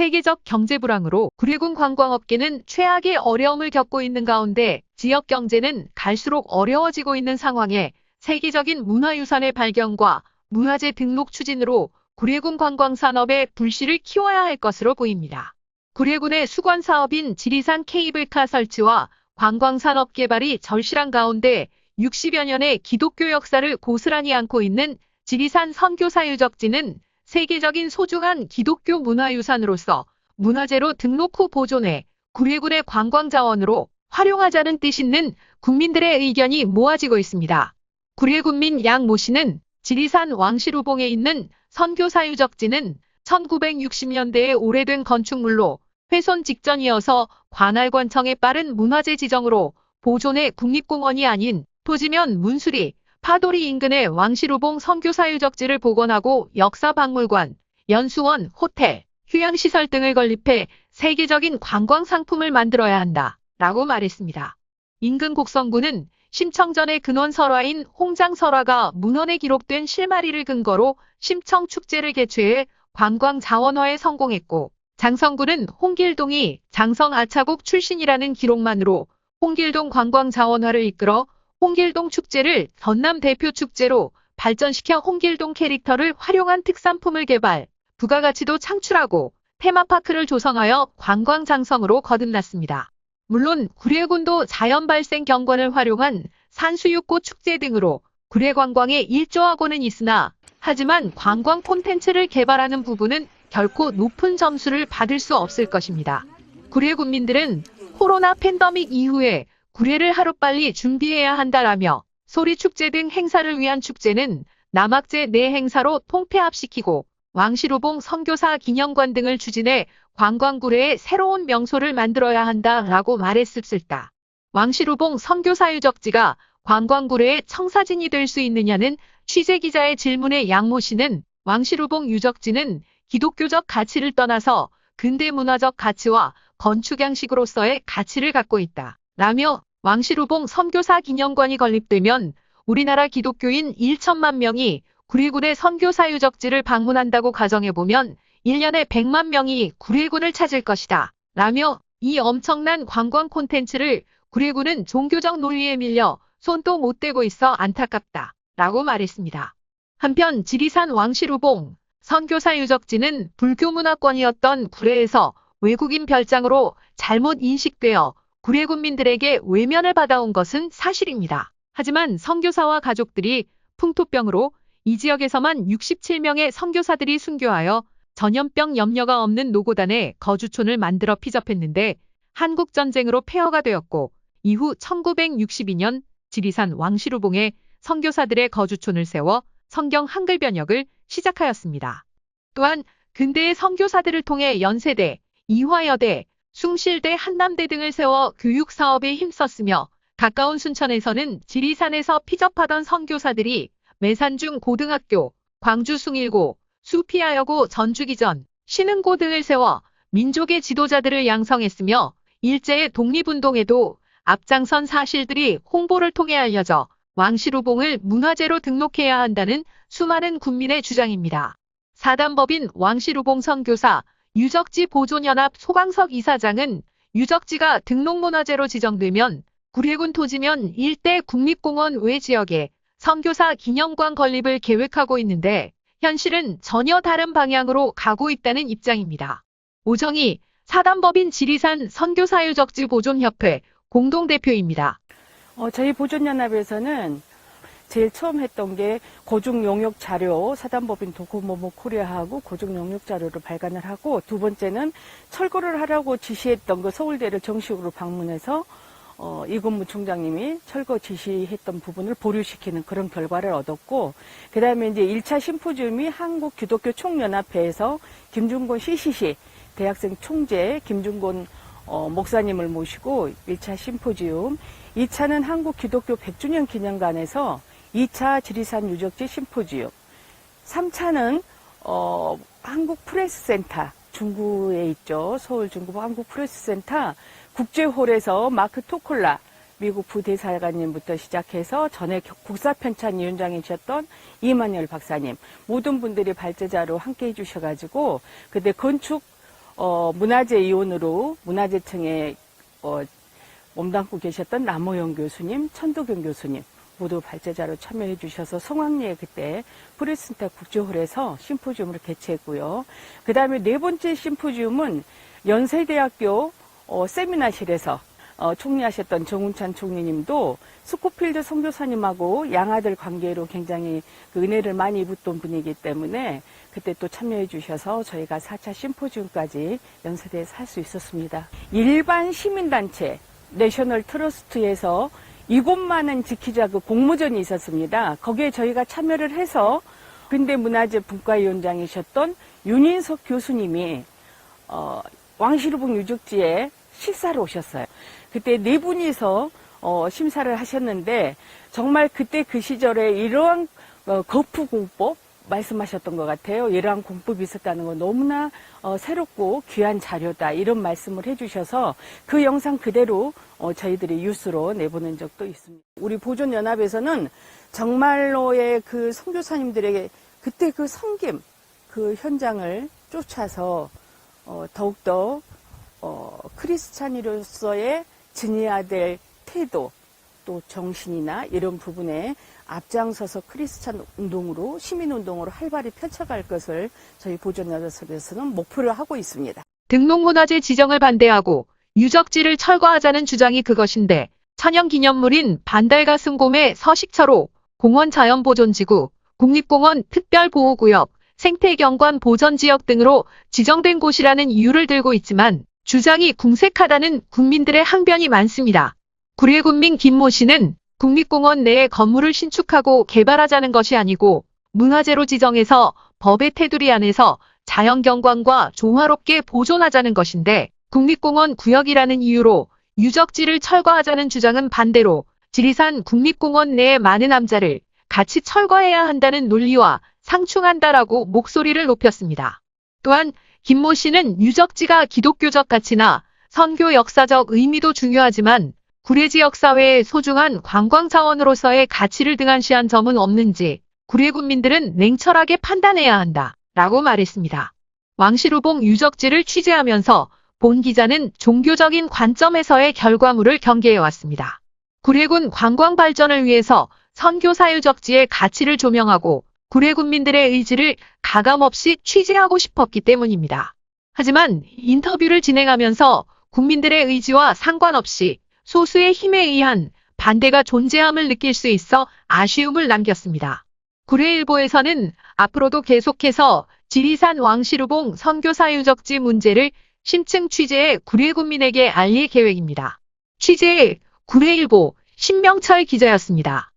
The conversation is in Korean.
세계적 경제 불황으로 구례군 관광업계는 최악의 어려움을 겪고 있는 가운데 지역 경제는 갈수록 어려워지고 있는 상황에 세계적인 문화유산의 발견과 문화재 등록 추진으로 구례군 관광산업의 불씨를 키워야 할 것으로 보입니다. 구례군의 수건사업인 지리산 케이블카 설치와 관광산업 개발이 절실한 가운데 60여 년의 기독교 역사를 고스란히 안고 있는 지리산 선교사 유적지는 세계적인 소중한 기독교 문화유산으로서 문화재로 등록 후 보존해 구례군의 관광자원으로 활용하자는 뜻 있는 국민들의 의견이 모아지고 있습니다. 구례군민 양모 씨는 지리산 왕시루봉에 있는 선교사 유적지는 1960년대에 오래된 건축물로 훼손 직전이어서 관할관청의 빠른 문화재 지정으로 보존해 국립공원이 아닌 토지면 문수리, 파도리 인근의 왕시루봉 선교사 유적지를 복원하고 역사박물관, 연수원, 호텔, 휴양시설 등을 건립해 세계적인 관광 상품을 만들어야 한다 라고 말했습니다. 인근 곡성군은 심청전의 근원 설화인 홍장설화가 문헌에 기록된 실마리를 근거로 심청축제를 개최해 관광 자원화에 성공했고, 장성군은 홍길동이 장성 아차국 출신이라는 기록만으로 홍길동 관광 자원화를 이끌어 홍길동 축제를 전남 대표 축제로 발전시켜 홍길동 캐릭터를 활용한 특산품을 개발, 부가가치도 창출하고 테마파크를 조성하여 관광 장성으로 거듭났습니다. 물론 구례군도 자연 발생 경관을 활용한 산수유꽃 축제 등으로 구례 관광에 일조하고는 있으나 하지만 관광 콘텐츠를 개발하는 부분은 결코 높은 점수를 받을 수 없을 것입니다. 구례 군민들은 코로나 팬데믹 이후에 구례를 하루빨리 준비해야 한다라며 소리축제 등 행사를 위한 축제는 남학제 내 행사로 통폐합시키고 왕시루봉 선교사 기념관 등을 추진해 관광구례의 새로운 명소를 만들어야 한다라고 말했습니다. 왕시루봉 선교사 유적지가 관광구례의 청사진이 될 수 있느냐는 취재기자의 질문에 양모 씨는 왕시루봉 유적지는 기독교적 가치를 떠나서 근대문화적 가치와 건축 양식으로서의 가치를 갖고 있다 라며 왕시루봉 선교사 기념관이 건립되면 우리나라 기독교인 1천만 명이 구례군의 선교사 유적지를 방문한다고 가정해보면 1년에 100만 명이 구례군을 찾을 것이다 라며 이 엄청난 관광 콘텐츠를 구례군은 종교적 논리에 밀려 손도 못 대고 있어 안타깝다 라고 말했습니다. 한편 지리산 왕시루봉 선교사 유적지는 불교 문화권이었던 구례에서 외국인 별장으로 잘못 인식되어 구례 군민들에게 외면을 받아온 것은 사실입니다. 하지만 선교사와 가족들이 풍토병으로 이 지역에서만 67명의 선교사들이 순교하여 전염병 염려가 없는 노고단에 거주촌을 만들어 피접했는데 한국전쟁으로 폐허가 되었고 이후 1962년 지리산 왕시루봉에 선교사들의 거주촌을 세워 성경 한글 번역을 시작하였습니다. 또한 근대의 선교사들을 통해 연세대, 이화여대, 숭실대, 한남대 등을 세워 교육사업에 힘썼으며 가까운 순천에서는 지리산에서 피접하던 선교사들이 매산중 고등학교, 광주 숭일고, 수피아여고 전주기전, 신흥고 등을 세워 민족의 지도자들을 양성했으며 일제의 독립운동에도 앞장선 사실들이 홍보를 통해 알려져 왕시루봉을 문화재로 등록해야 한다는 수많은 군민의 주장입니다. 사단법인 왕시루봉 선교사 유적지 보존연합 소강석 이사장은 유적지가 등록문화재로 지정되면 구례군 토지면 일대 국립공원 외 지역에 선교사 기념관 건립을 계획하고 있는데 현실은 전혀 다른 방향으로 가고 있다는 입장입니다. 오정희 사단법인 지리산 선교사 유적지 보존협회 공동대표입니다. 저희 보존연합에서는 제일 처음 했던 게 고증 용역 자료, 사단법인 도코모모 코리아하고 고증 용역 자료를 발간을 하고, 두 번째는 철거를 하라고 지시했던 그 서울대를 정식으로 방문해서 이건무 총장님이 철거 지시했던 부분을 보류시키는 그런 결과를 얻었고, 그 다음에 이제 1차 심포지움이 한국기독교총연합회에서 김중곤 CCC 대학생 총재 김중곤 목사님을 모시고 1차 심포지움, 2차는 한국기독교 100주년 기념관에서 2차 지리산 유적지 심포지움, 3차는 한국프레스센터, 중구에 있죠. 서울 중구 한국프레스센터 국제홀에서 마크 토콜라 미국 부대사관님부터 시작해서 전에 국사편찬위원장이셨던 이만열 박사님, 모든 분들이 발제자로 함께 해주셔가지고 그때 건축 문화재 이원으로 문화재청에 몸담고 계셨던 남호영 교수님, 천도경 교수님 모두 발제자로 참여해 주셔서 성황리에 그때 프리센터 국제홀에서 심포지움을 개최했고요. 그 다음에 네 번째 심포지움은 연세대학교 세미나실에서 총리하셨던 정운찬 총리님도 스코필드 선교사님하고 양아들 관계로 굉장히 그 은혜를 많이 입었던 분이기 때문에 그때 또 참여해 주셔서 저희가 4차 심포지움까지 연세대에서 할 수 있었습니다. 일반 시민단체 내셔널 트러스트에서 이곳만은 지키자 그 공모전이 있었습니다. 거기에 저희가 참여를 해서 근대문화재 분과위원장이셨던 윤인석 교수님이 왕시루봉 유적지에 식사를 오셨어요. 그때 네 분이서 심사를 하셨는데 정말 그때 그 시절에 이러한 거푸공법 말씀하셨던 것 같아요. 이러한 공법이 있었다는 건 너무나 새롭고 귀한 자료다 이런 말씀을 해주셔서 그 영상 그대로 저희들이 뉴스로 내보낸 적도 있습니다. 우리 보존연합에서는 정말로의 그 선교사님들에게 그때 그 섬김 그 현장을 쫓아서 더욱더 크리스찬으로서의 지녀야 될 태도 또 정신이나 이런 부분에 앞장서서 크리스찬 운동으로 시민운동으로 활발히 펼쳐갈 것을 저희 보존연합에서는 목표를 하고 있습니다. 등록문화재 지정을 반대하고 유적지를 철거하자는 주장이 그것인데 천연기념물인 반달가슴곰의 서식처로 공원자연보존지구, 국립공원 특별보호구역, 생태경관 보전지역 등으로 지정된 곳이라는 이유를 들고 있지만 주장이 궁색하다는 국민들의 항변이 많습니다. 구례군민 김모 씨는 국립공원 내에 건물을 신축하고 개발하자는 것이 아니고 문화재로 지정해서 법의 테두리 안에서 자연경관과 조화롭게 보존하자는 것인데 국립공원 구역이라는 이유로 유적지를 철거하자는 주장은 반대로 지리산 국립공원 내의 많은 남자를 같이 철거해야 한다는 논리와 상충한다라고 목소리를 높였습니다. 또한 김모 씨는 유적지가 기독교적 가치나 선교 역사적 의미도 중요하지만 구례 지역사회의 소중한 관광자원으로서의 가치를 등한시한 점은 없는지 구례 군민들은 냉철하게 판단해야 한다 라고 말했습니다. 왕시루봉 유적지를 취재하면서 본 기자는 종교적인 관점에서의 결과물을 경계해왔습니다. 구례군 관광 발전을 위해서 선교사유적지의 가치를 조명하고 구례 군민들의 의지를 가감없이 취재하고 싶었기 때문입니다. 하지만 인터뷰를 진행하면서 국민들의 의지와 상관없이 소수의 힘에 의한 반대가 존재함을 느낄 수 있어 아쉬움을 남겼습니다. 구례일보에서는 앞으로도 계속해서 지리산 왕시루봉 선교사유적지 문제를 심층 취재해 구례 군민에게 알릴 계획입니다. 취재해 구례일보 신명철 기자였습니다.